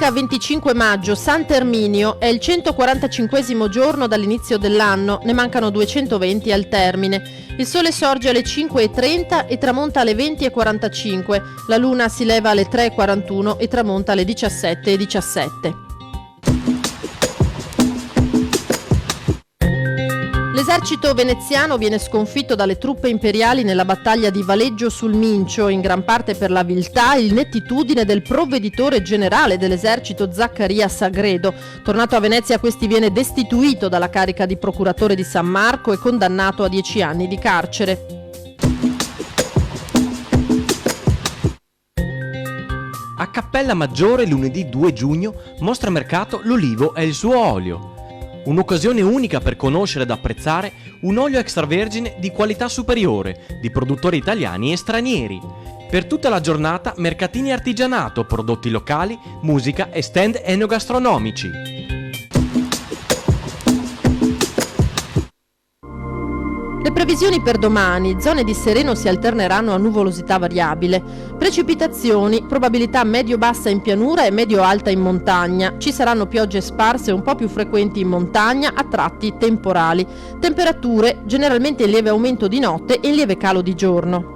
Domenica 25 maggio, San Terminio, è il 145° giorno dall'inizio dell'anno, ne mancano 220 al termine. Il sole sorge alle 5:30 e tramonta alle 20:45, la luna si leva alle 3:41 e tramonta alle 17:17. L'esercito veneziano viene sconfitto dalle truppe imperiali nella battaglia di Valeggio sul Mincio, in gran parte per la viltà e inettitudine del provveditore generale dell'esercito Zaccaria Sagredo. Tornato a Venezia, questi viene destituito dalla carica di procuratore di San Marco e condannato a 10 anni di carcere. A Cappella Maggiore lunedì 2 giugno mostra a mercato l'olivo e il suo olio. Un'occasione unica per conoscere ed apprezzare un olio extravergine di qualità superiore, di produttori italiani e stranieri. Per tutta la giornata mercatini artigianato, prodotti locali, musica e stand enogastronomici. Le previsioni per domani: zone di sereno si alterneranno a nuvolosità variabile. Precipitazioni, probabilità medio-bassa in pianura e medio-alta in montagna. Ci saranno piogge sparse un po' più frequenti in montagna, a tratti temporali. Temperature generalmente in lieve aumento di notte e in lieve calo di giorno.